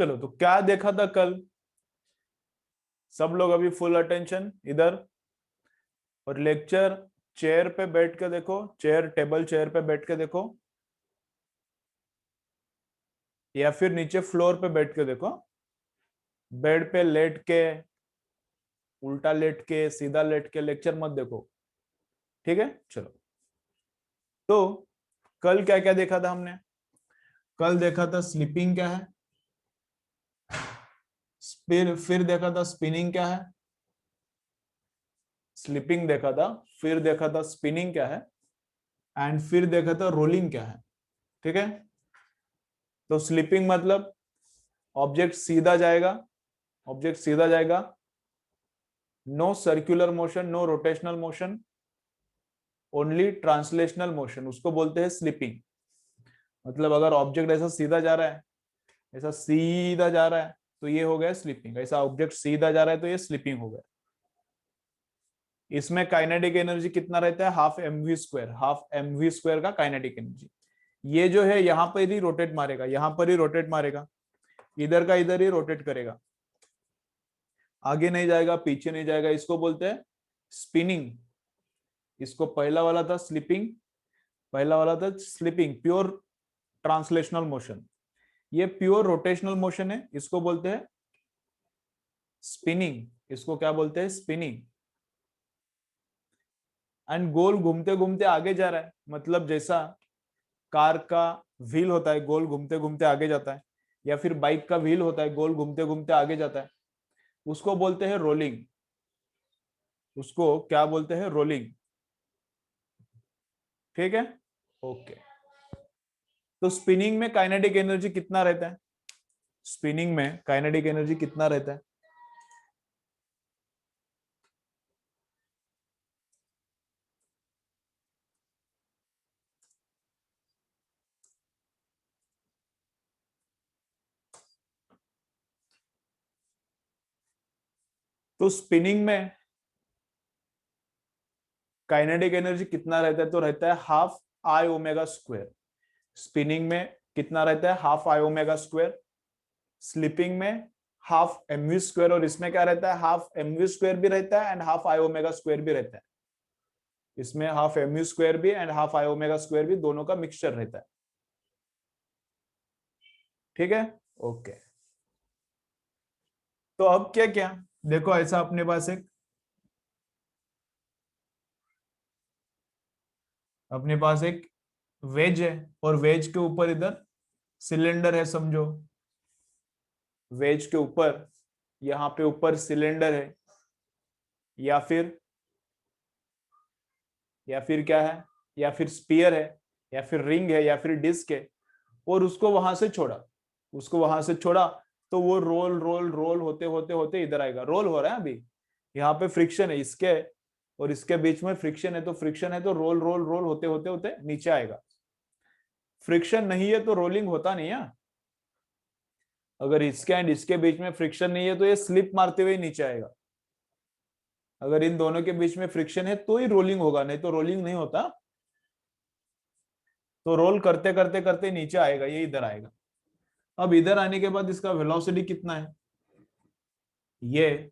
चलो, तो क्या देखा था कल? सब लोग अभी फुल अटेंशन इधर, और लेक्चर चेयर पे बैठ के देखो, चेयर टेबल चेयर पे बैठ के देखो, या फिर नीचे फ्लोर पे बैठ के देखो। बेड पे लेट के, उल्टा लेट के, सीधा लेट के लेक्चर मत देखो, ठीक है? चलो, तो कल क्या क्या देखा था हमने? कल देखा था स्लीपिंग क्या है, फिर देखा था स्पिनिंग क्या है, स्लीपिंग देखा था, फिर देखा था स्पिनिंग क्या है, एंड फिर देखा था रोलिंग क्या है, ठीक है? तो स्लीपिंग मतलब ऑब्जेक्ट सीधा जाएगा, ऑब्जेक्ट सीधा जाएगा, no circular motion, no rotational motion, only translational motion, उसको बोलते हैं स्लीपिंग। मतलब अगर ऑब्जेक्ट ऐसा सीधा जा रहा है, ऐसा सीधा जा रहा है, तो ये हो गया स्लीपिंग। ऐसा ऑब्जेक्ट सीधा जा रहा है तो ये स्लीपिंग हो गया। इसमें काइनेटिक एनर्जी कितना रहता है? Half M V square, half M V square का काइनेटिक एनर्जी। ये जो है यहां पर ही रोटेट मारेगा, यहां पर ही रोटेट मारेगा, इधर का इधर ही रोटेट करेगा, आगे नहीं जाएगा, पीछे नहीं जाएगा। इसको बोलते हैं स्पिनिंग। इसको पहला वाला था स्लीपिंग, पहला वाला था स्लीपिंग, प्योर ट्रांसलेशनल मोशन। ये प्योर रोटेशनल मोशन है, इसको बोलते हैं स्पिनिंग। इसको क्या बोलते हैं? स्पिनिंग। एंड गोल घूमते घूमते आगे जा रहा है, मतलब जैसा कार का व्हील होता है, गोल घूमते घूमते आगे जाता है, या फिर बाइक का व्हील होता है, गोल घूमते घूमते आगे जाता है, उसको बोलते हैं रोलिंग। उसको क्या बोलते हैं? रोलिंग, ठीक है? ओके। तो स्पिनिंग में काइनेटिक एनर्जी कितना रहता है? स्पिनिंग में काइनेटिक एनर्जी कितना रहता है? तो स्पिनिंग में काइनेटिक एनर्जी कितना रहता है? तो रहता है half I omega square. Spinning में कितना रहता है? Half I omega square. Sleeping में हाफ एम वी स्क्वायर, और इसमें क्या रहता है? हाफ एम वी स्क्वायर भी रहता है and half I omega square भी रहता है। इसमें हाफ एम यू स्क्वायर भी and half I omega square भी, दोनों का मिक्सचर रहता है, ठीक है? ओके। तो अब क्या क्या देखो, ऐसा अपने पास एक, अपने पास एक वेज है, और वेज के ऊपर इधर सिलेंडर है, समझो। वेज के ऊपर, यहाँ पे ऊपर सिलेंडर है, या फिर क्या है? या फिर स्पीयर है, या फिर रिंग है, या फिर डिस्क है, और उसको वहां से छोड़ा, उसको वहां से छोड़ा, तो वो रोल रोल रोल होते होते होते इधर आएगा। रोल हो रहा है अभी, यहाँ पे फ्रिक्शन है, इसके और इसके बीच में फ्रिक्शन है, तो फ्रिक्शन है तो रोल रोल रोल होते होते होते नीचे आएगा। फ्रिक्शन नहीं है तो रोलिंग होता नहीं है। अगर इसके एंड इसके बीच में फ्रिक्शन नहीं है तो ये स्लिप मारते हुए नीचे आएगा। अगर इन दोनों के बीच में फ्रिक्शन है तो ही रोलिंग होगा, नहीं तो रोलिंग नहीं होता। तो रोल करते करते करते नीचे आएगा, ये इधर आएगा। अब इधर आने के बाद इसका वेलोसिटी कितना है, ये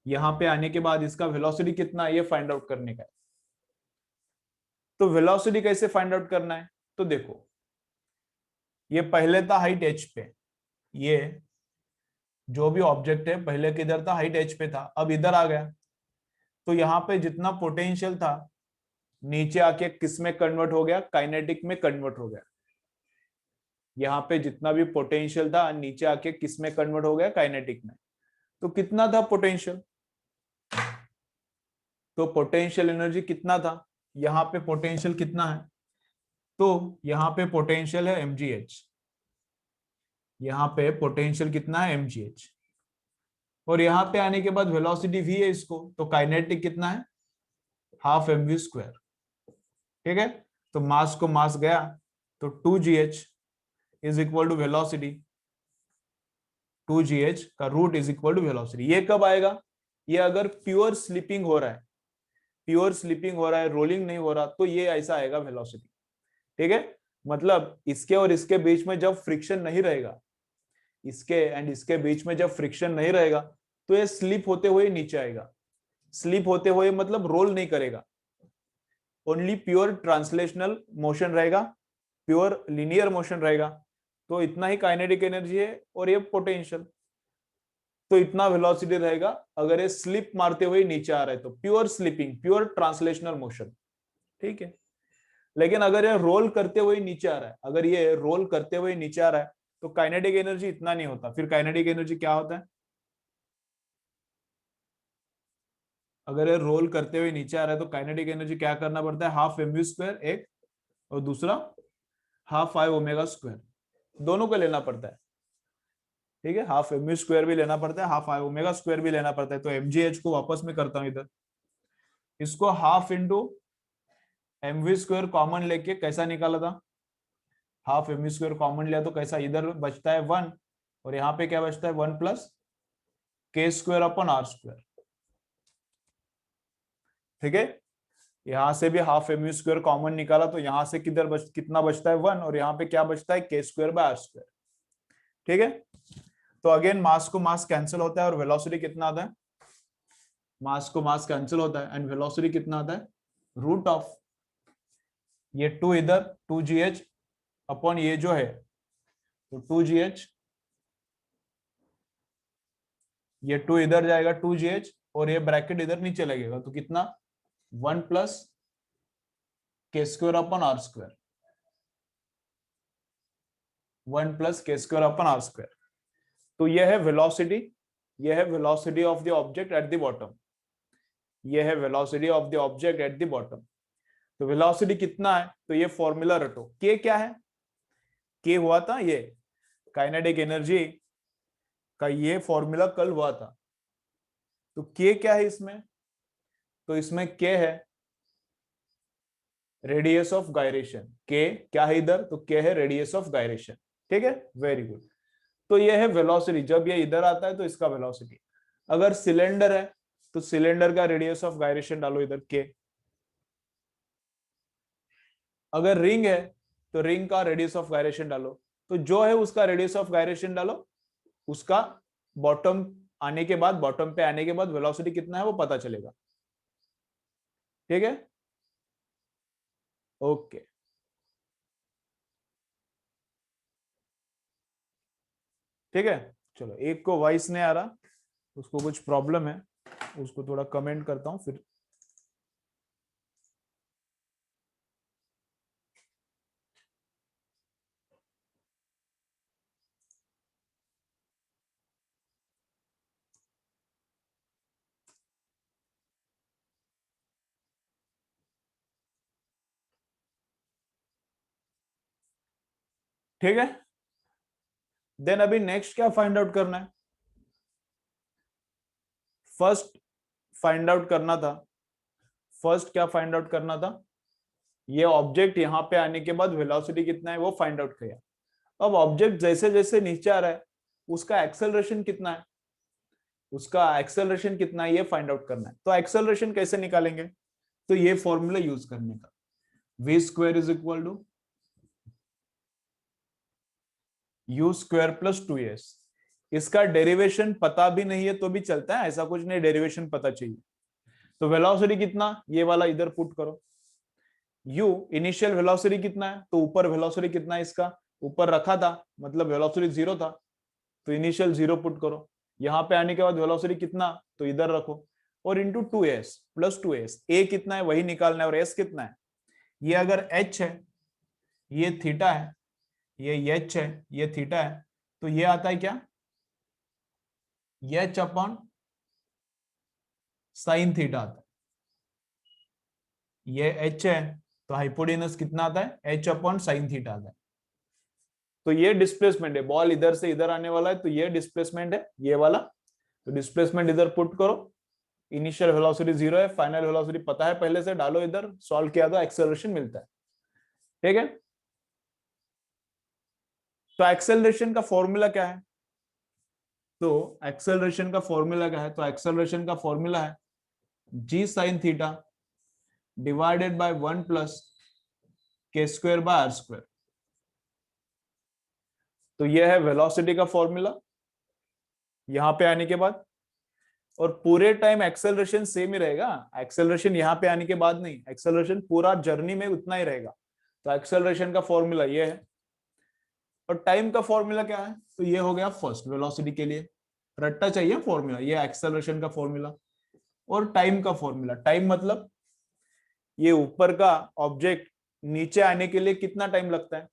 यहां पे आने के बाद इसका वेलोसिटी कितना है, ये फाइंड आउट करने का है। तो वेलोसिटी कैसे फाइंड आउट करना है? तो देखो, ये पहले था हाइट एच पे, ये जो भी ऑब्जेक्ट है पहले किधर था? हाइट एच पे था, अब इधर आ गया, तो यहाँ पे जितना पोटेंशियल था नीचे आके किस में कन्वर्ट हो गया? काइनेटिक में कन्वर्ट हो गया। यहाँ पे जितना भी पोटेंशियल था नीचे आके किस में कन्वर्ट हो गया? काइनेटिक में। तो कितना था पोटेंशियल? तो पोटेंशियल एनर्जी कितना था? यहाँ पे पोटेंशियल कितना है? तो यहाँ पे पोटेंशियल है mgh, यहाँ पे पोटेंशियल कितना है? mgh। और यहाँ पे आने के बाद वेलोसिटी v है इसको, तो काइनेटिक कितना है? हाफ एम वी स्क्वायर, ठीक है? तो मास को मास गया, तो 2gh is equal to velocity, 2gh का root is equal to velocity. ये कब आएगा? ये अगर प्योर स्लीपिंग हो रहा है, प्योर स्लीपिंग हो रहा है, रोलिंग नहीं हो रहा, तो ये ऐसा आएगा वेलोसिटी, ठीक है? मतलब इसके और इसके बीच में जब फ्रिक्शन नहीं रहेगा, इसके एंड इसके बीच में जब फ्रिक्शन नहीं रहेगा तो ये स्लिप होते हुए नीचे आएगा। स्लिप होते हुए मतलब रोल नहीं करेगा, ओनली प्योर ट्रांसलेशनल मोशन रहेगा, प्योर लीनियर मोशन रहेगा। तो इतना ही काइनेटिक एनर्जी है और ये पोटेंशियल, तो इतना वेलोसिटी रहेगा अगर ये स्लिप मारते हुए नीचे आ रहा है तो pure slipping, pure translational motion. ठीक है, लेकिन अगर ये रोल करते हुए नीचे आ रहा है, अगर ये रोल करते हुए नीचे आ रहा है तो काइनेटिक एनर्जी इतना नहीं होता। फिर काइनेटिक एनर्जी क्या होता है, अगर ये रोल करते हुए नीचे आ रहा है तो काइनेटिक एनर्जी क्या करना पड़ता है, हाफ एम वी स्क्वायर एक, और दूसरा हाफ आई ओमेगा स्क्वायर, दोनों को लेना पड़ता है। ठीक है, हाफ एम वी स्क्वायर भी लेना पड़ता है, हाफ आई ओमेगा स्क्वायर भी लेना पड़ता है। तो एम जी एच को वापस में करता हूं इधर, इसको half into M V square common लेके कैसा निकाला था, half M V square common लिया तो कैसा, इधर बचता है 1 और यहाँ पे क्या बचता है 1 plus K square upon R square. ठीक है, यहां से भी half M U square common निकाला तो यहां से कितना बचता है 1 और यहाँ पे क्या बचता है K square by R square. ठीक है, तो अगेन मास को मास कैंसिल होता है और वेलोसिटी कितना आता है, मास को मास कैंसिल होता है एंड वेलोसिटी कितना आता है, रूट ऑफ ये 2 इधर 2gh अपॉन ये जो है तो 2gh, ये 2 इधर जाएगा 2gh और ये ब्रैकेट इधर नीचे लगेगा तो कितना 1 plus K square upon R square, 1 plus K square upon R square. तो यह है वेलोसिटी, यह है velocity of the object at the bottom, यह है velocity of the object at the bottom. तो वेलोसिटी कितना है, तो ये फॉर्मूला रटो, के क्या है, के हुआ था ये काइनेटिक एनर्जी का, ये फॉर्मूला कल हुआ था। तो के क्या है इसमें, तो इसमें के है रेडियस ऑफ गायरेशन, के क्या है इधर, तो के है रेडियस ऑफ गायरेशन। ठीक है, वेरी गुड। तो ये है वेलोसिटी, जब ये इधर आता है तो इसका वेलोसिटी। अगर सिलेंडर है तो सिलेंडर का रेडियस ऑफ गायरेशन डालो इधर के, अगर रिंग है तो रिंग का रेडियस ऑफ गायरेशन डालो, तो जो है उसका रेडियस ऑफ गायरेशन डालो, उसका बॉटम आने के बाद, बॉटम पे आने के बाद वेलोसिटी कितना है वो पता चलेगा। ठीक है, ओके। ठीक है, चलो एक को वॉइस नहीं आ रहा, उसको कुछ प्रॉब्लम है, उसको थोड़ा कमेंट करता हूं फिर। ठीक है, देन अभी नेक्स्ट क्या फाइंड आउट करना है, फर्स्ट फाइंड आउट करना था, फर्स्ट क्या फाइंड आउट करना था, ये ऑब्जेक्ट यहाँ पे आने के बाद वेलोसिटी कितना है वो फाइंड आउट किया। अब ऑब्जेक्ट जैसे जैसे नीचे आ रहा है उसका एक्सेलरेशन कितना है, उसका एक्सेलरेशन कितना है ये फाइंड आउट करना है। तो एक्सेलरेशन कैसे निकालेंगे, तो ये फॉर्मूला यूज करने का, v square is equal to U square plus 2s। इसका डेरिवेशन पता भी नहीं है तो भी चलता है, ऐसा कुछ नहीं डेरिवेशन पता चाहिए। तो वेलोसिटी कितना, ये वाला इधर पुट करो, u इनिशियल वेलोसिटी कितना है, तो ऊपर वेलोसिटी कितना है इसका, ऊपर रखा था मतलब वेलोसिटी 0 था, तो इनिशियल 0 पुट करो। यहाँ पे आने के बाद वेलोसिटी कितना, तो इधर रखो और into 2s plus 2s, a कितना है वही निकालना है और s कितना है, ये अगर h है ये थीटा है, ये h है ये थीटा है, तो ये आता है क्या, h अपॉन साइन थीटा आता है। ये h है तो हाइपोटेनस कितना आता है, h अपॉन साइन थीटा आता है। तो ये डिस्प्लेसमेंट है, बॉल इधर से इधर आने वाला है तो ये डिस्प्लेसमेंट है ये वाला, तो डिस्प्लेसमेंट इधर पुट करो, इनिशियल वेलोसिटी 0 है, फाइनल वेलोसिटी पता है पहले से, डालो इधर, सॉल्व किया तो एक्सेलरेशन मिलता है। ठीक है, तो एक्सेलरेशन का फॉर्मूला क्या है, तो एक्सेलरेशन का फॉर्मूला क्या है, तो एक्सेलरेशन का फॉर्मूला है g sine theta divided by 1 plus K square by R square. तो यह है वेलोसिटी का फॉर्मूला यहां पे आने के बाद, और पूरे टाइम एक्सेलरेशन सेम ही रहेगा। एक्सेलरेशन यहाँ पे आने के बाद नहीं, एक्सेलरेशन पूरा जर्नी में उतना ही रहेगा। तो एक्सेलरेशन का फॉर्मूला ये है, और टाइम का फॉर्मूला क्या है, तो ये हो गया फर्स्ट वेलोसिटी के लिए, रट्टा चाहिए फॉर्मूला, ये एक्सेलरेशन का फॉर्मूला और टाइम का फॉर्मूला। टाइम मतलब ये ऊपर का ऑब्जेक्ट नीचे आने के लिए कितना टाइम लगता है,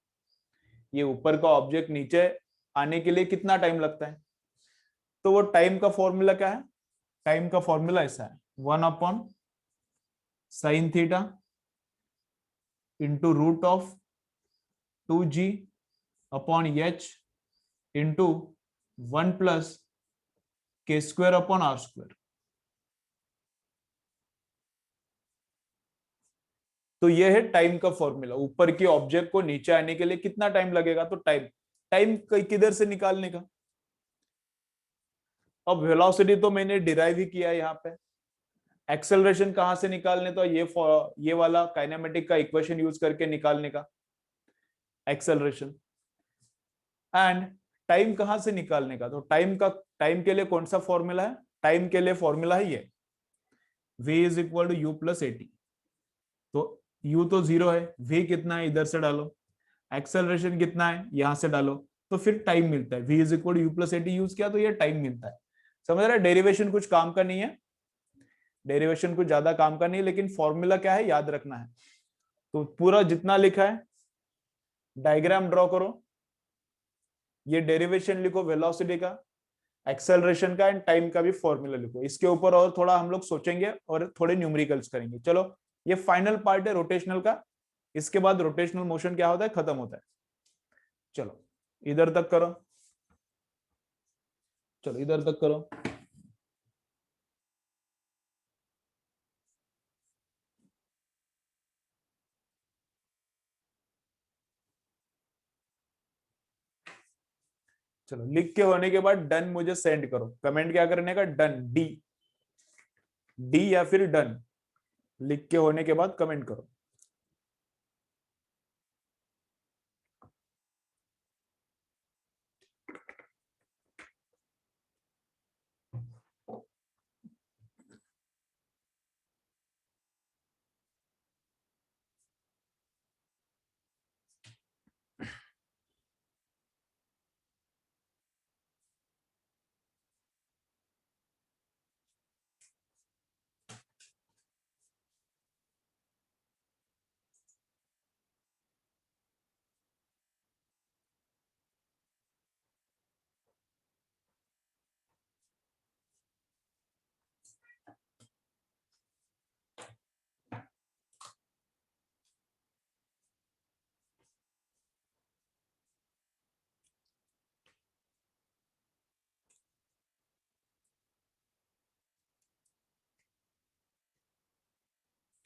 ये ऊपर का ऑब्जेक्ट नीचे आने के लिए कितना टाइम लगता है। तो वो टाइम का फॉर्मूला क्या है, टाइम का फॉर्मूला ऐसा है, 1/sin θ into √2g/h into 1 + k² r²। तो ये है टाइम का फॉर्मूला, ऊपर के ऑब्जेक्ट को नीचे आने के लिए कितना टाइम लगेगा, तो टाइम, टाइम किधर से निकालने का। अब वेलोसिटी तो मैंने डिराइव ही किया यहाँ पे, एक्सेलरेशन कहां से निकालने, तो ये वाला काइनेमेटिक का इक्वेशन यूज करके निकालने का एक्सेलरेशन। एंड टाइम कहां से निकालने का, तो टाइम के लिए कौन सा फॉर्मूला है, टाइम के लिए फॉर्मूला है ये v = u+at। तो u तो 0 है, v कितना है इधर से डालो, एक्सेलरेशन कितना है यहां से डालो, तो फिर टाइम मिलता है। v = u+at यूज किया तो ये टाइम मिलता है। समझ रहे, डेरिवेशन कुछ काम का नहीं है, डेरिवेशन कुछ ज्यादा काम का नहीं है, लेकिन फॉर्मूला क्या है याद रखना है। तो पूरा जितना लिखा है डायग्राम ड्रॉ करो, ये डेरिवेशन लिखो वेलोसिटी का, एक्सेलरेशन का एंड टाइम का भी फॉर्मूला लिखो। इसके ऊपर और थोड़ा हम लोग सोचेंगे और थोड़े न्यूमेरिकल्स करेंगे। चलो ये फाइनल पार्ट है रोटेशनल का, इसके बाद रोटेशनल मोशन क्या होता है, खत्म होता है। चलो इधर तक करो, चलो इधर तक करो। चलो लिख के होने के बाद डन मुझे सेंड करो, कमेंट क्या करने का, डन, डी, डी या फिर डन, लिख के होने के बाद कमेंट करो।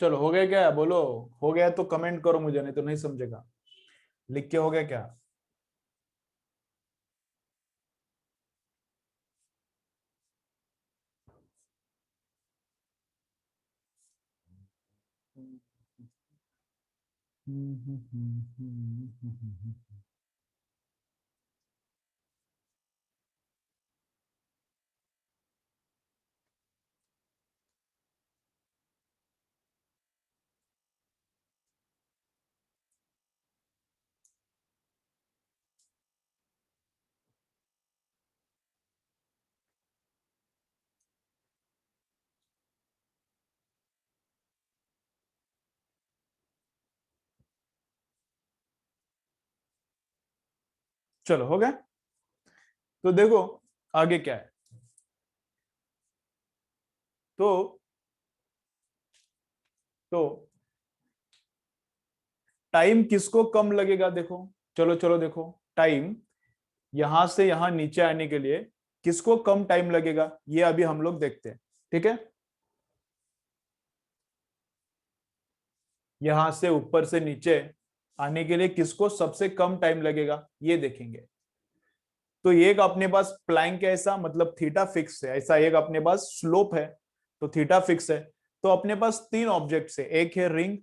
चलो हो गया क्या, बोलो हो गया तो कमेंट करो मुझे, नहीं तो नहीं समझेगा। लिख के हो गया क्या। चलो हो गया, तो देखो आगे क्या है। तो तो टाइम किसको कम लगेगा, देखो, चलो चलो देखो, टाइम यहां से यहां नीचे आने के लिए किसको कम टाइम लगेगा, ये अभी हम लोग देखते हैं। ठीक है, यहां से ऊपर से नीचे आने के लिए किसको सबसे कम टाइम लगेगा ये देखेंगे। तो एक अपने पास प्लैंक है ऐसा, मतलब थीटा फिक्स है ऐसा, एक अपने पास स्लोप है तो थीटा फिक्स है। तो अपने पास तीन ऑब्जेक्ट्स है, एक है रिंग,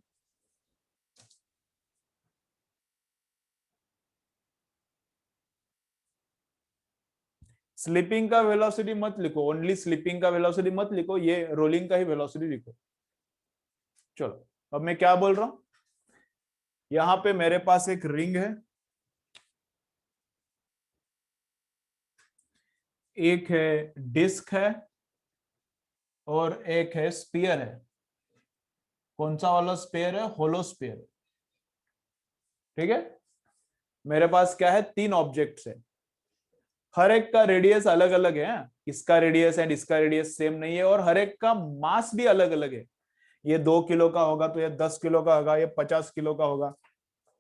स्लिपिंग का वेलोसिटी मत लिखो, ओनली स्लिपिंग का वेलोसिटी मत लिखो, ये रोलिंग का ही वेलोसिटी लिखो। चलो अब मैं क्या बोल रहा हूं, यहां पे मेरे पास एक रिंग है, एक है डिस्क है, और एक है स्पीयर है। कौन सा वाला स्पीयर है? होलो स्पीयर। ठीक है, मेरे पास क्या है, तीन ऑब्जेक्ट्स है, हर एक का रेडियस अलग अलग है। इसका रेडियस एंड इसका रेडियस सेम नहीं है, और हर एक का मास भी अलग अलग है। ये 2 किलो का होगा तो ये 10 किलो का होगा, ये 50 किलो का होगा,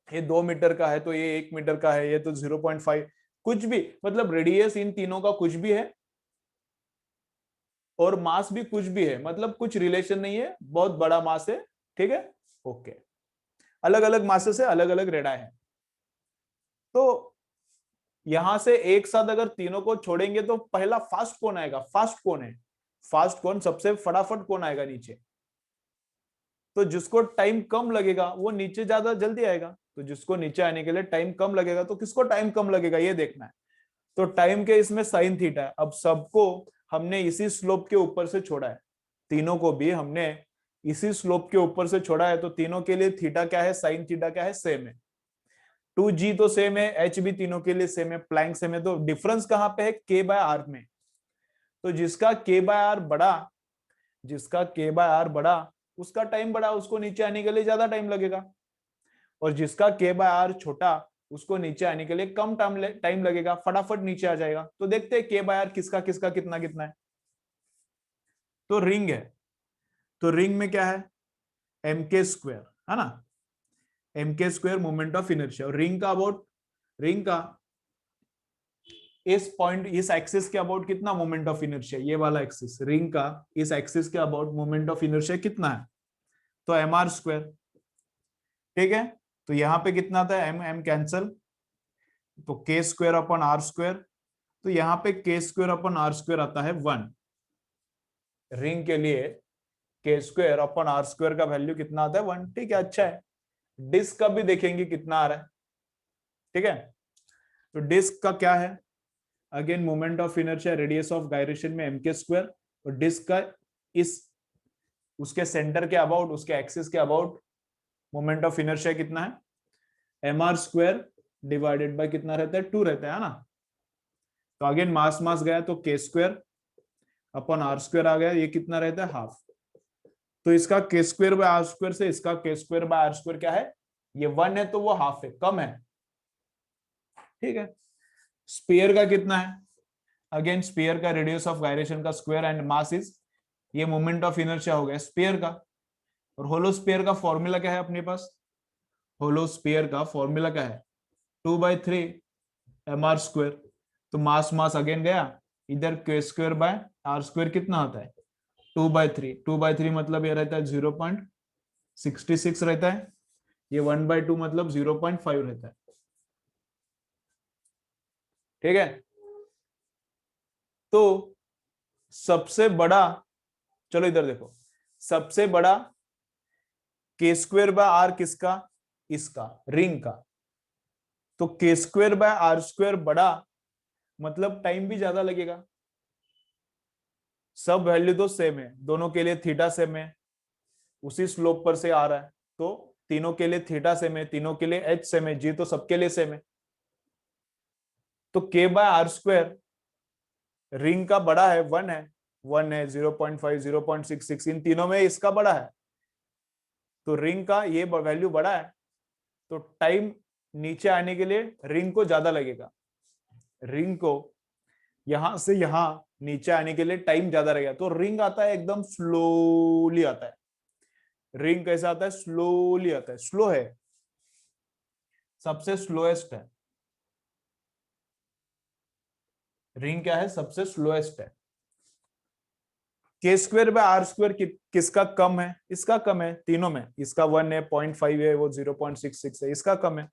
ये 2 मीटर का है तो ये 1 मीटर का है, ये तो 0.5, कुछ भी, मतलब रेडियस इन तीनों का कुछ भी है और मास भी कुछ भी है, मतलब कुछ रिलेशन नहीं है, बहुत बड़ा मास है। ठीक है, ओके, अलग अलग मासेस है, अलग अलग रेडाई है। तो यहां से एक साथ अगर तीनों को छोड़ेंगे तो पहला फास्ट कौन आएगा? फास्ट कौन है? फास्ट कौन, सबसे फटाफट कौन आएगा नीचे? तो जिसको टाइम कम लगेगा वो नीचे ज्यादा जल्दी आएगा। तो जिसको नीचे आने के लिए टाइम कम लगेगा, तो किसको टाइम कम लगेगा ये देखना है। तो टाइम के इसमें साइन थीटा है। अब सबको हमने इसी स्लोप के ऊपर से छोड़ा है, तीनों को भी हमने इसी स्लोप के ऊपर से छोड़ा है, तो तीनों के लिए थीटा क्या है, साइन थीटा क्या है, सेम है। 2g तो सेम है, h भी तीनों के लिए सेम है, प्लैंक सेम है, तो डिफरेंस कहां पे है? k बाय आर में। तो जिसका k बाय आर बड़ा, जिसका k बाय आर बड़ा, उसका टाइम बड़ा, उसको नीचे आने के लिए ज्यादा टाइम लगेगा। और जिसका k बाय आर छोटा, उसको नीचे आने के लिए कम टाइम लगेगा, फटाफट नीचे आ जाएगा। तो देखते हैं k बाय आर किसका किसका कितना कितना है। तो रिंग है, तो रिंग में क्या है, एम के स्क्वायर है ना, एम के स्क्वायर मोमेंट ऑफ इनर्शिया। और रिंग का अबाउट, रिंग का इस पॉइंट, इस एक्सिस के अबाउट कितना मोमेंट ऑफ इनर्शिया, ये वाला एक्सिस, रिंग का इस एक्सिस के अबाउट मोमेंट ऑफ इनर्शिया कितना है? तो एम आर स्क्वायर। ठीक है, तो यहां पे कितना था, एम एम कैंसल, तो के स्क्वायर अपॉन आर स्क्वायर। तो यहाँ पे के स्क्वायर अपॉन आर स्क्वायर आता है 1। रिंग के लिए के स्क्वायर अपॉन आर स्क्वायर का वैल्यू कितना आता है? 1। ठीक है, अच्छा है। डिस्क का भी देखेंगे कितना आ रहा है। ठीक है, तो डिस्क का क्या है, again moment of inertia radius of gyration में एम के स्क्वायर, और डिस्क का इस उसके सेंटर के अबाउट, उसके एक्सिस के अबाउट मोमेंट ऑफ इनर्शिया कितना है? M R square divided by कितना रहता है? 2 रहता है ना। तो अगेन मास मास गया तो के स्क्वायर अपॉन आर स्क्वायर आ गया, ये कितना रहता है? हाफ। तो इसका के स्क्वायर बाय आर स्क्वायर से इसका के स्क्वायर बाय आर स्क्वायर क्या है? ये 1 है तो वो हाफ है, कम है। ठीक है, स्फीयर का कितना है? अगेन स्फीयर का रेडियस ऑफ गायरेशन का स्क्वायर एंड मास इज, ये मोमेंट ऑफ इनर्शिया हो गया स्फीयर का। और होलो स्फीयर का फॉर्मूला क्या है अपने पास? होलो स्फीयर का फॉर्मूला क्या है? 2/3 एम आर स्क्वायर। तो मास मास अगेन गया इधर, के स्क्वायर बाय आर स्क्वायर कितना होता है? 2/3। 2/3 मतलब ये रहता है 0.66 रहता है, ये 1/2 मतलब 0.5 रहता है। ठीक है, तो सबसे बड़ा, चलो इधर देखो, सबसे बड़ा के स्क्वायर बाय आर किसका? इसका, रिंग का। तो के स्क्वायर बाय आर स्क्वायर बड़ा, मतलब टाइम भी ज्यादा लगेगा। सब वैल्यू तो सेम है, दोनों के लिए थीटा सेम है, उसी स्लोप पर से आ रहा है, तो तीनों के लिए थीटा सेम है, तीनों के लिए एच सेम है, जी तो सबके लिए सेम है। तो के बाय आर स्क्वायर रिंग का बड़ा है, 1 है, 1 है, 0.5, 0.66, इन तीनों में इसका बड़ा है, तो रिंग का ये वैल्यू बड़ा है, तो टाइम नीचे आने के लिए रिंग को ज्यादा लगेगा। रिंग को यहां से यहां नीचे आने के लिए टाइम ज्यादा लगेगा, तो रिंग आता है एकदम स्लोली आता है। रिंग कैसा आता है? स्लोली आता है, स्लो है, सबसे स्लोएस्ट है। रिंग क्या है? सबसे स्लोएस्ट है। K square by R square किसका कम है? इसका कम है तीनों में, इसका 1 है, 0.5 है, वो 0.66 है, इसका कम है।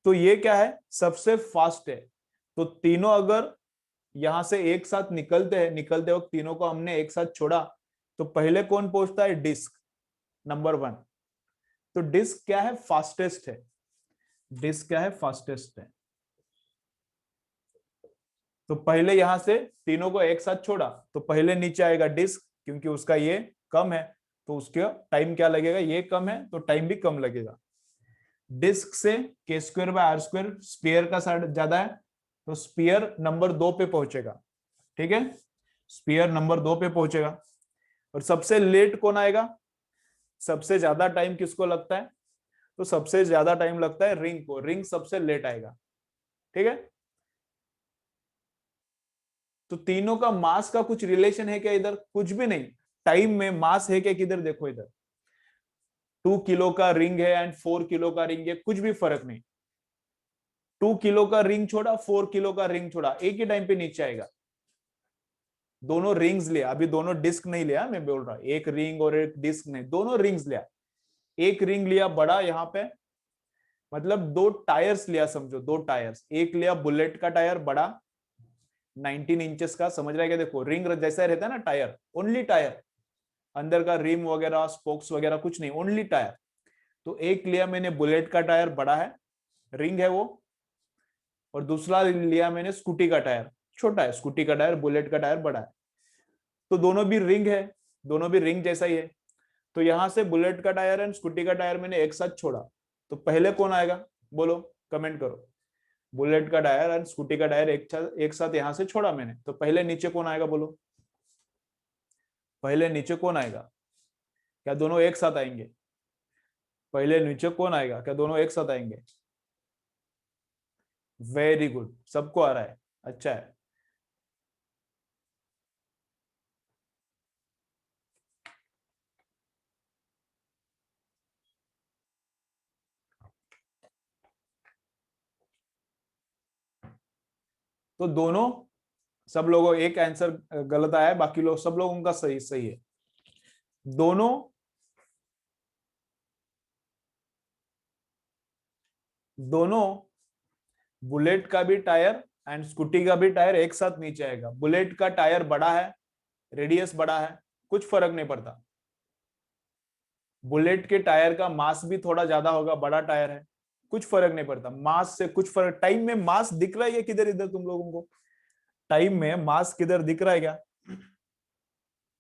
तो ये क्या है? सबसे फास्ट है। तो तीनों अगर यहां से एक साथ निकलते हैं, निकलते वक्त तीनों को हमने एक साथ छोड़ा, तो पहले कौन पहुंचता है? Disc, number 1। तो डिस्क क्या है? फास्टेस्ट है। डिस्क क्या है? फास्टेस्ट है। तो पहले यहां से तीनों को एक साथ छोड़ा तो पहले नीचे आएगा डिस्क, क्योंकि उसका ये कम है तो उसका टाइम क्या लगेगा, ये कम है तो टाइम भी कम लगेगा। डिस्क से K square by R square, sphere का साइड ज्यादा है तो स्पीयर नंबर 2 पे पहुंचेगा। ठीक है, स्पीयर नंबर 2 पे पहुंचेगा। और सबसे लेट कौन आएगा, सबसे ज्यादा टाइम किसको लगता है, तो सबसे ज्यादा टाइम लगता है रिंग को, रिंग सबसे लेट आएगा। ठीक है, तो तीनों का मास का कुछ रिलेशन है क्या इधर, कुछ भी नहीं। टाइम में मास है क्या किधर, देखो इधर 2 किलो का रिंग है एंड 4 किलो का रिंग है, कुछ भी फर्क नहीं। 2 किलो का रिंग छोड़ा, 4 किलो का रिंग छोड़ा, एक ही टाइम पे नीचे आएगा। दोनों रिंग्स लिया, अभी दोनों डिस्क नहीं लिया, मैं बोल रहा हूं एक रिंग और एक डिस्क नहीं, दोनों रिंग्स लिया। एक रिंग लिया बड़ा यहाँ पे, मतलब 2 टायर्स लिया, समझो 2 टायर्स। एक लिया बुलेट का टायर बड़ा 19 इंचेस का, समझ रहा है क्या, देखो रिंग जैसा रहता है ना टायर, ओनली टायर, अंदर का रिम वगैरह स्पोक्स वगैरह कुछ नहीं, ओनली टायर। तो एक लिया मैंने बुलेट का टायर बड़ा है, रिंग है वो, और दूसरा लिया मैंने स्कूटी का टायर, छोटा है, स्कूटी का टायर बुलेट का टायर बड़ा है। तो दोनों भी रिंग है, दोनों भी रिंग जैसा ही है। तो यहां से बुलेट का टायर एंड स्कूटी का टायर मैंने एक साथ छोड़ा, तो पहले कौन आएगा, बोलो, कमेंट करो। बुलेट का टायर एंड स्कूटी का टायर एक साथ यहां से छोड़ा मैंने, तो पहले नीचे कौन आएगा, बोलो पहले नीचे कौन आएगा, क्या दोनों एक साथ आएंगे, पहले नीचे कौन आएगा, क्या दोनों एक साथ आएंगे। वेरी गुड, सबको आ रहा है, अच्छा है। तो दोनों, सब लोगों एक आंसर गलत आया है, बाकी लोग सब लोगों का सही सही है। दोनों दोनों बुलेट का भी टायर एंड स्कूटी का भी टायर एक साथ नीचे आएगा। बुलेट का टायर बड़ा है, रेडियस बड़ा है, कुछ फर्क नहीं पड़ता। बुलेट के टायर का मास भी थोड़ा ज्यादा होगा, बड़ा टायर है, कुछ फर्क नहीं पड़ता, मास से कुछ फर्क। टाइम में मास दिख रहा है किधर इधर तुम लोगों को, टाइम में मास किधर दिख रहा है क्या,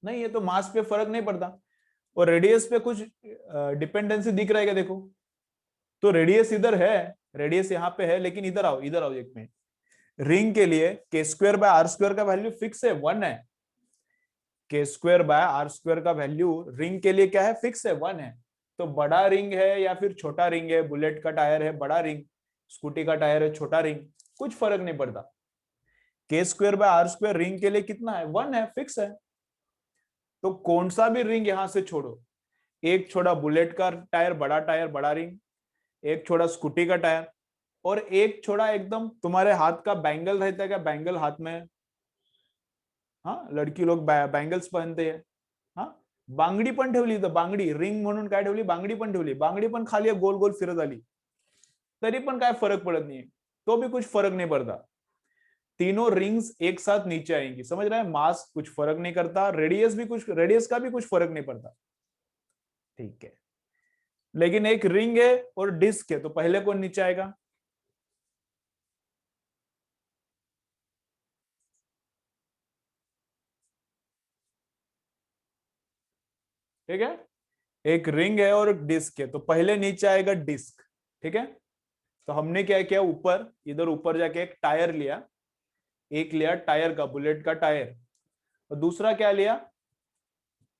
नहीं, ये तो मास पे फर्क नहीं पड़ता। और रेडियस पे कुछ डिपेंडेंसी दिख रहा है क्या, देखो, तो रेडियस इधर है, रेडियस यहाँ पे है, लेकिन इधर आओ, इधर आओ एक मिनट। रिंग के लिए के स्क्वायर बाय आर स्क्वायर का वैल्यू फिक्स है, 1 है। K square by R square का वैल्यू रिंग के लिए क्या है, फिक्स है, 1 है। तो बड़ा रिंग है या फिर छोटा रिंग है, बुलेट का टायर है बड़ा रिंग, स्कूटी का टायर है छोटा रिंग, कुछ फर्क नहीं पड़ता। K square by R square ring के लिए कितना है, 1 है, फिक्स है। तो कौन सा भी रिंग यहां से छोड़ो, एक छोड़ा बुलेट का टायर बड़ा रिंग, एक छोड़ा स्कूटी का टायर, और एक छोड़ा एकदम तुम्हारे हाथ का बैंगल रहता है क्या, बैंगल हाथ में, हाँ लड़की लोग बैंगल्स पहनते हैं, हाँ, बांगडी पण ठेवली, तर बांगडी रिंग म्हणून काय ठेवली, बांगडी पण ठेवली, बांगडी पण खाली गोल गोल फिरत आली, तरी पण काय फरक पड़त नहीं, तो भी कुछ फर्क नहीं पड़ता। तीनों रिंग्स एक साथ नीचे आएंगी, समझ रहे हैं, मास कुछ फर्क नहीं करता, रेडियस का भी कुछ फर्क नहीं पड़ता। ठीक है, लेकिन एक रिंग है और डिस्क है, तो पहले कौन नीचे आएगा, ठीक है, एक रिंग है और डिस्क है, तो पहले नीचे आएगा डिस्क। ठीक है, तो हमने क्या किया, ऊपर इधर ऊपर जाके एक टायर लिया, एक लिया टायर का, बुलेट का टायर, और दूसरा क्या लिया,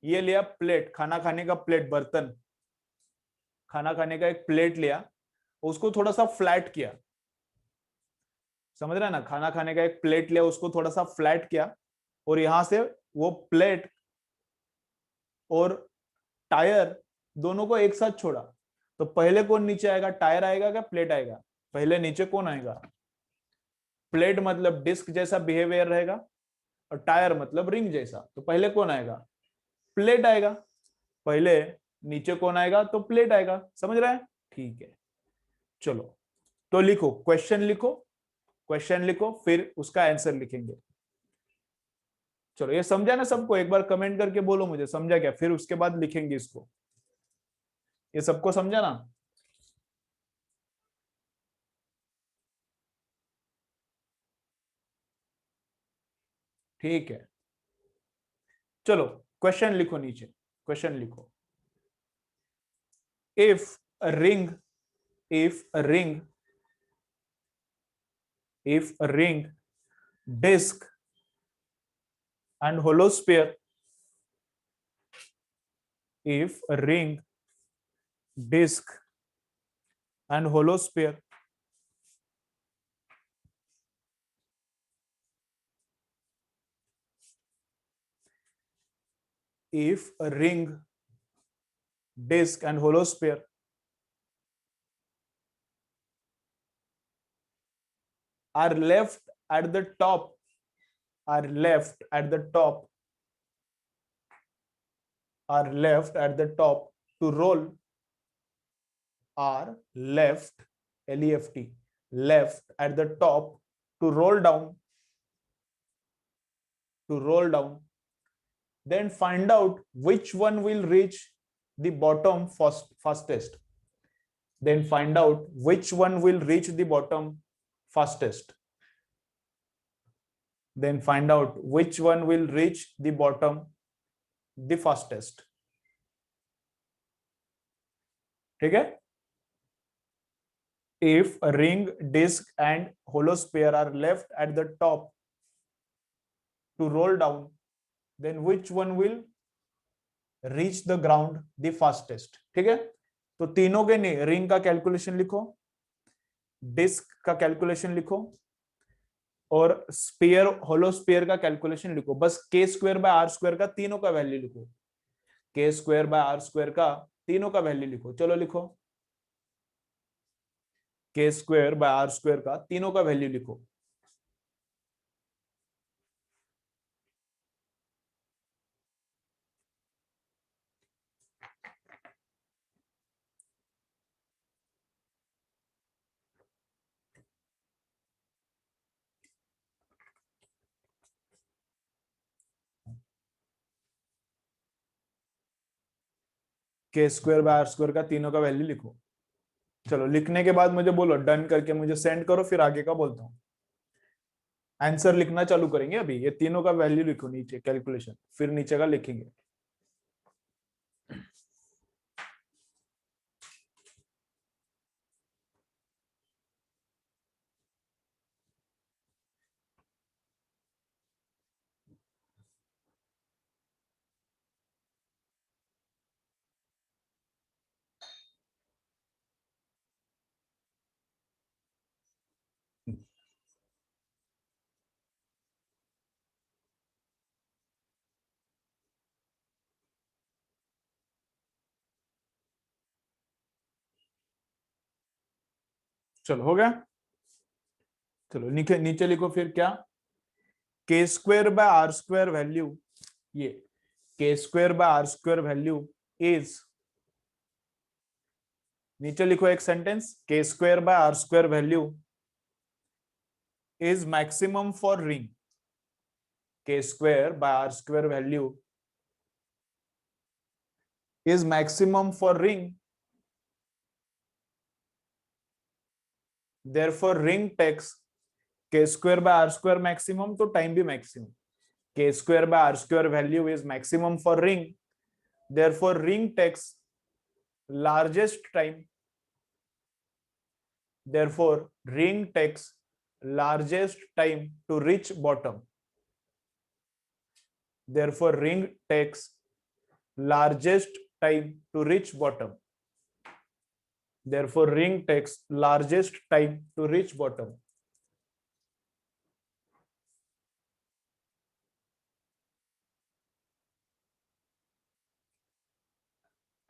ये लिया प्लेट, खाना खाने का प्लेट, बर्तन, खाना खाने का एक प्लेट लिया, उसको थोड़ा सा फ्लैट किया, समझ रहा है ना, खाना खाने का एक प्लेट लिया, उसको थोड़ा सा फ्लैट किया, और यहां से वो प्लेट और टायर दोनों को एक साथ छोड़ा। तो पहले कौन नीचे आएगा, टायर आएगा क्या प्लेट आएगा, पहले नीचे कौन आएगा, प्लेट मतलब डिस्क जैसा बिहेवियर रहेगा, और टायर मतलब रिंग जैसा, तो पहले कौन आएगा, प्लेट आएगा। पहले नीचे कौन आएगा, तो प्लेट आएगा, समझ रहे हैं, ठीक है। चलो, तो लिखो क्वेश्चन, लिखो क्वेश्चन, लिखो फिर उसका आंसर लिखेंगे। चलो, ये समझा ना सबको, एक बार कमेंट करके बोलो मुझे समझा क्या, फिर उसके बाद लिखेंगे इसको। ये सबको समझा ना। ठीक है, चलो क्वेश्चन लिखो, नीचे क्वेश्चन लिखो। If a ring if a ring if a ring, disc and hollow sphere, if a ring, disc and hollow sphere if a ring, disc and hollow sphere are left at the top are left at the top are left at the top to roll, are left left left at the top to roll down, then find out which one will reach the bottom fastest. Then find out which one will reach the bottom fastest. Then find out which one will reach the bottom the fastest. ठीक है? If a ring, disc and hollow sphere are left at the top to roll down, then which one will reach the ground the fastest? ठीक है? तो तीनों के नहीं, ring का calculation लिखो, डिस्क का कैलकुलेशन लिखो और स्पेयर, होलो स्पेयर का कैलकुलेशन लिखो। बस के स्क्वायर बाय आर स्क्वायर का तीनों का वैल्यू लिखो, के स्क्वायर बाय आर स्क्वायर का तीनों का वैल्यू लिखो। चलो लिखो, के स्क्वायर बाय आर स्क्वायर का तीनों का वैल्यू लिखो। के स्क्वायर बाय आर स्क्वायर का तीनों का वैल्यू लिखो। चलो लिखने के बाद मुझे बोलो, डन करके मुझे सेंड करो, फिर आगे का बोलता हूँ। आंसर लिखना चालू करेंगे अभी, ये तीनों का वैल्यू लिखो नीचे कैलकुलेशन, फिर नीचे का लिखेंगे। चलो हो गया, चलो नीचे नीचे लिखो फिर क्या, K square by R square value, ये K square by R square value is, नीचे लिखो एक सेंटेंस, K square by R square value is maximum for ring, K square by R square value is maximum for ring, therefore ring takes k square by r square maximum, तो time भी maximum, k square by r square value is maximum for ring, therefore ring takes largest time, therefore ring takes largest time to reach bottom, therefore ring takes largest time to reach bottom, therefore ring takes largest time to reach bottom.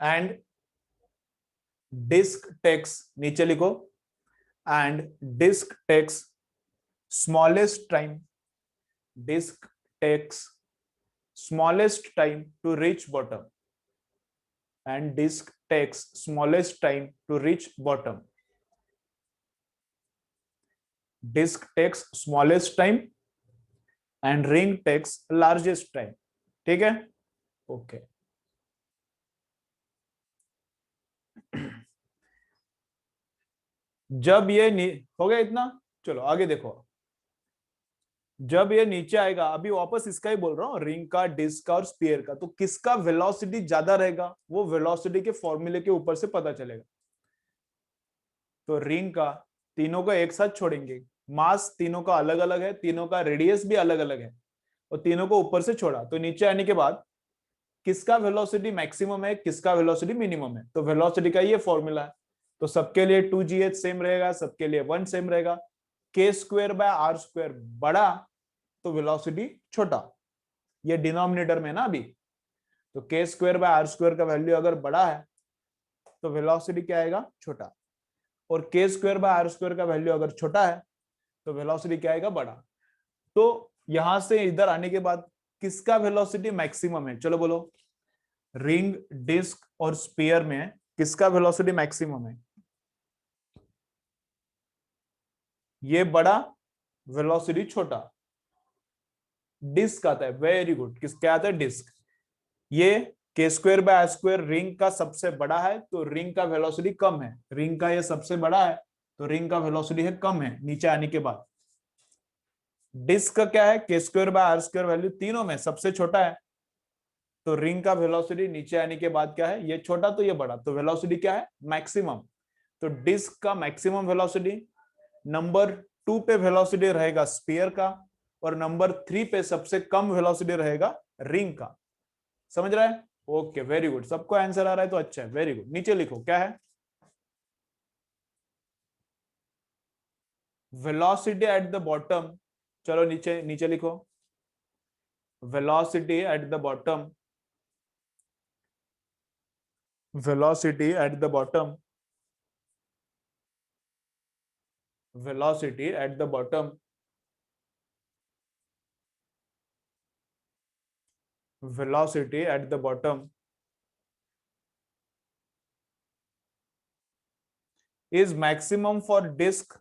And disc takes, नीचे लिखो, and disc takes smallest time, disc takes smallest time to reach bottom, and disc takes smallest time to reach bottom, disc takes smallest time and ring takes largest time. ठीक है, okay. जब ये हो गया इतना, चलो आगे देखो, जब ये नीचे आएगा, अभी वापस इसका ही बोल रहा हूँ, रिंग का, डिस्क का और स्पीयर का, तो किसका वेलोसिटी ज्यादा रहेगा वो वेलोसिटी के फॉर्मूले के ऊपर से पता चलेगा। तो रिंग का, तीनों को एक साथ छोड़ेंगे, मास तीनों का अलग अलग है, तीनों का रेडियस भी अलग अलग है, और तीनों को ऊपर से छोड़ा, तो नीचे आने के बाद किसका वेलोसिटी मैक्सिमम है, किसका वेलोसिटी मिनिमम है, तो वेलोसिटी का ये फॉर्मूला है। तो सबके लिए 2gh सेम रहेगा, सबके लिए 1 सेम रहेगा। के स्क्वायर बाय आर स्क्वायर बड़ा तो वेलोसिटी छोटा, ये डिनोमिनेटर में ना अभी, तो के स्क्वायर बाय आर स्क्वायर का वैल्यू अगर बड़ा है तो वेलोसिटी क्या आएगा, छोटा, और के स्क्वायर बाय आर स्क्वायर का वैल्यू अगर छोटा है तो वेलोसिटी क्या आएगा, बड़ा। तो यहां से इधर आने के बाद किसका वेलोसिटी मैक्सिमम है, चलो बोलो। रिंग, डिस्क और स्फीयर में किसका वेलोसिटी मैक्सिमम है, ये बड़ा, वेलोसिटी छोटा, डिस्क आता है, वेरी गुड, किस क्या आता है, डिस्क। ये K square by R square ring का सबसे बड़ा है तो रिंग का वेलोसिटी कम है, रिंग का ये सबसे बड़ा है तो रिंग का वेलोसिटी है कम है नीचे आने के बाद। डिस्क का क्या है, K square by R square value तीनों में सबसे छोटा है, तो रिंग का वेलोसिटी नीचे आने के बाद क्या है, ये छोटा तो ये बड़ा, तो वेलोसिटी क्या है, मैक्सिमम। तो डिस्क का मैक्सिमम वेलोसिटी, नंबर 2 पे वेलोसिटी रहेगा स्फीयर का, और नंबर 3 पे सबसे कम वेलोसिटी रहेगा रिंग का। समझ रहा है, ओके वेरी गुड, सबको आंसर आ रहा है तो अच्छा है, वेरी गुड। नीचे लिखो क्या है, वेलोसिटी एट द बॉटम, चलो नीचे नीचे लिखो, velocity at the bottom, velocity at the bottom, velocity at the bottom, velocity at the bottom is maximum for disk,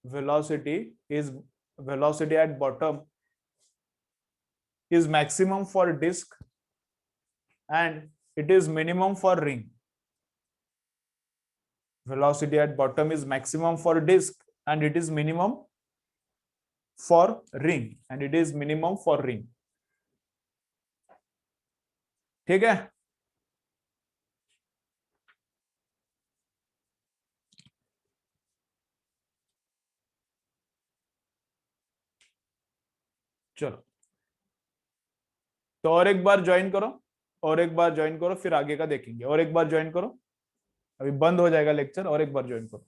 velocity is, velocity at bottom is maximum for disk and it is minimum for ring. Velocity at bottom is maximum for disk and it is minimum for ring, and it is minimum for ring. ठीक है, चलो तो और एक बार join करो, और एक बार join करो, फिर आगे का देखेंगे, और एक बार ज्वाइन करो, अभी बंद हो जाएगा लेक्चर, और एक बार ज्वाइन करो।